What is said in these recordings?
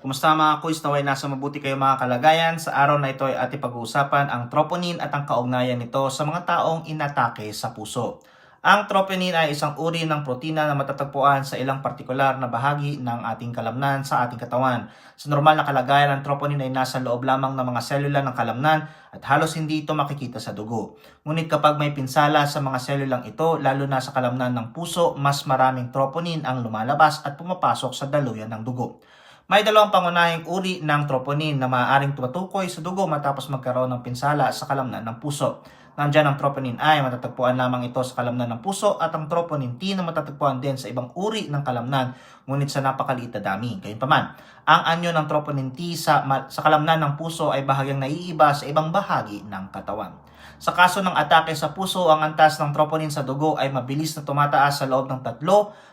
Kumusta mga quiz? Naway nasa mabuti kayo mga kalagayan. Sa araw na ito ay ating pag-uusapan ang troponin at ang kaugnayan nito sa mga taong inatake sa puso. Ang troponin ay isang uri ng protina na matatagpuan sa ilang partikular na bahagi ng ating kalamnan sa ating katawan. Sa normal na kalagayan, ang troponin ay nasa loob lamang ng mga selula ng kalamnan at halos hindi ito makikita sa dugo. Ngunit kapag may pinsala sa mga selulang ito, lalo na sa kalamnan ng puso, mas maraming troponin ang lumalabas at pumapasok sa daluyan ng dugo. May dalawang pangunahing uri ng troponin na maaaring tumatukoy sa dugo matapos magkaroon ng pinsala sa kalamnan ng puso. Nandiyan ang troponin I, matatagpuan lamang ito sa kalamnan ng puso, at ang troponin T na matatagpuan din sa ibang uri ng kalamnan, ngunit sa napakaliit na dami. Gayunpaman, ang anyo ng troponin T sa kalamnan ng puso ay bahagyang naiiba sa ibang bahagi ng katawan. Sa kaso ng atake sa puso, ang antas ng troponin sa dugo ay mabilis na tumataas sa loob ng 3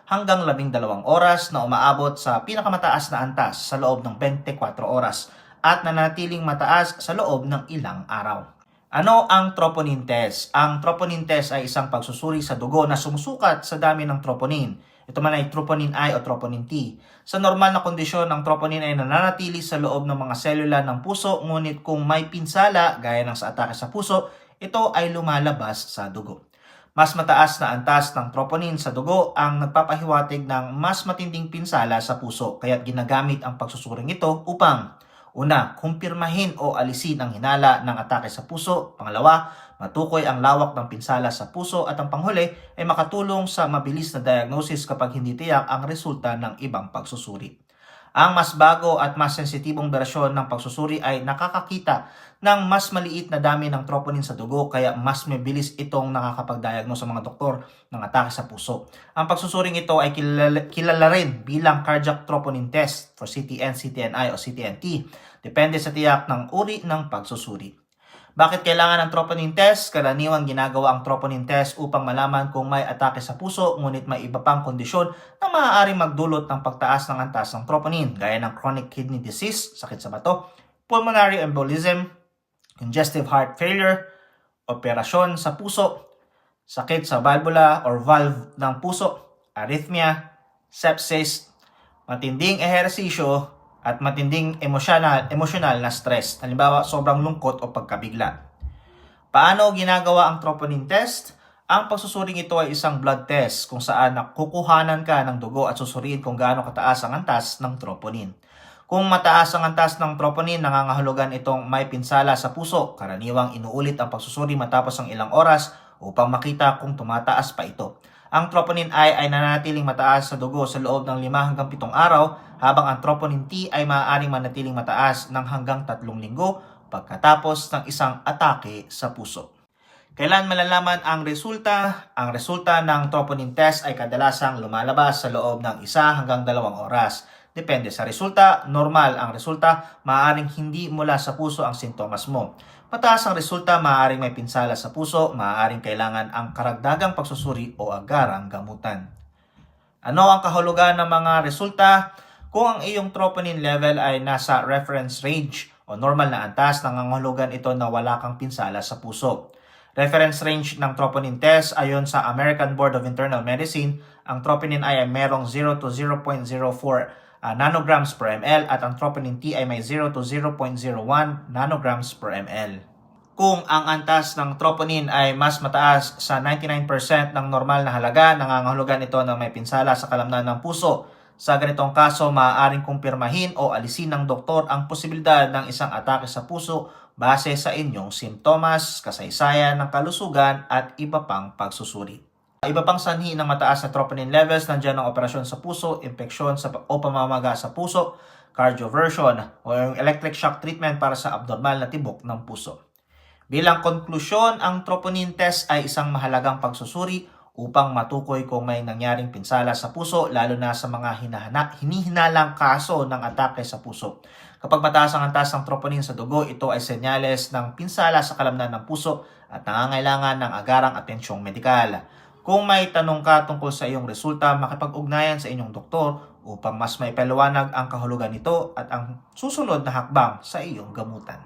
hanggang 12 oras na umaabot sa pinakamataas na antas sa loob ng 24 oras at nanatiling mataas sa loob ng ilang araw. Ano ang troponin test? Ang troponin test ay isang pagsusuri sa dugo na sumusukat sa dami ng troponin. Ito man ay troponin I o troponin T. Sa normal na kondisyon, ang troponin ay nananatili sa loob ng mga selula ng puso, ngunit kung may pinsala gaya ng sa atake sa puso, ito ay lumalabas sa dugo. Mas mataas na antas ng troponin sa dugo ang nagpapahiwatig ng mas matinding pinsala sa puso, kaya't ginagamit ang pagsusuring ito upang una, kumpirmahin o alisin ang hinala ng atake sa puso. Pangalawa, matukoy ang lawak ng pinsala sa puso. At ang panghuli ay makatulong sa mabilis na diagnosis kapag hindi tiyak ang resulta ng ibang pagsusuri. Ang mas bago at mas sensitibong bersyon ng pagsusuri ay nakakakita ng mas maliit na dami ng troponin sa dugo, kaya mas mabilis itong nakakapag-diagnose sa mga doktor ng atake sa puso. Ang pagsusuring ito ay kilala rin bilang cardiac troponin test for CTN, CTNI o CTNT. Depende sa tiyak ng uri ng pagsusuri. Bakit kailangan ng troponin test? Karaniwang ginagawa ang troponin test upang malaman kung may atake sa puso, ngunit may iba pang kondisyon na maaaring magdulot ng pagtaas ng antas ng troponin, gaya ng chronic kidney disease, sakit sa bato, pulmonary embolism, congestive heart failure, operasyon sa puso, sakit sa valvula or valve ng puso, arrhythmia, sepsis, matinding ehersisyo, at matinding emosyonal na stress, halimbawa sobrang lungkot o pagkabigla. Paano ginagawa ang troponin test? Ang pagsusuring ito ay isang blood test kung saan kukuhanan ka ng dugo at susuriin kung gaano kataas ang antas ng troponin. Kung mataas ang antas ng troponin, nangangahulugan itong may pinsala sa puso. Karaniwang inuulit ang pagsusuri matapos ng ilang oras upang makita kung tumataas pa ito. Ang troponin I ay nanatiling mataas sa dugo sa loob ng 5 hanggang 7 araw, habang ang troponin T ay maaaring manatiling mataas ng hanggang 3 linggo pagkatapos ng isang atake sa puso. Kailan malalaman ang resulta? Ang resulta ng troponin test ay kadalasang lumalabas sa loob ng 1 hanggang 2 oras. Depende sa resulta. Normal ang resulta, maaaring hindi mula sa puso ang sintomas mo. Mataas ang resulta, maaaring may pinsala sa puso, maaaring kailangan ang karagdagang pagsusuri o agarang gamutan. Ano ang kahulugan ng mga resulta? Kung ang iyong troponin level ay nasa reference range o normal na antas, nangangahulugan ito na wala kang pinsala sa puso. Reference range ng troponin test ayon sa American Board of Internal Medicine, ang troponin ay merong 0 to 0.04 nanograms per ml at ang troponin T ay may 0 to 0.01 nanograms per ml. Kung ang antas ng troponin ay mas mataas sa 99% ng normal na halaga, nangangahulugan ito na may pinsala sa kalamnan ng puso. Sa ganitong kaso, maaaring kumpirmahin o alisin ng doktor ang posibilidad ng isang atake sa puso base sa inyong simptomas, kasaysayan ng kalusugan at iba pang pagsusuri. Iba pang sanhi ng mataas na troponin levels, nandiyan ang operasyon sa puso, impeksyon o pamamaga sa puso, cardioversion o yung electric shock treatment para sa abnormal na tibok ng puso. Bilang konklusyon, ang troponin test ay isang mahalagang pagsusuri upang matukoy kung may nangyaring pinsala sa puso, lalo na sa mga hinihinalang kaso ng atake sa puso. Kapag mataas ang antas ng troponin sa dugo, ito ay senyales ng pinsala sa kalamnan ng puso at nangangailangan ng agarang atensyong medikal. Kung may tanong ka tungkol sa iyong resulta, makipag-ugnayan sa inyong doktor upang mas maipaliwanag ang kahulugan nito at ang susunod na hakbang sa iyong gamutan.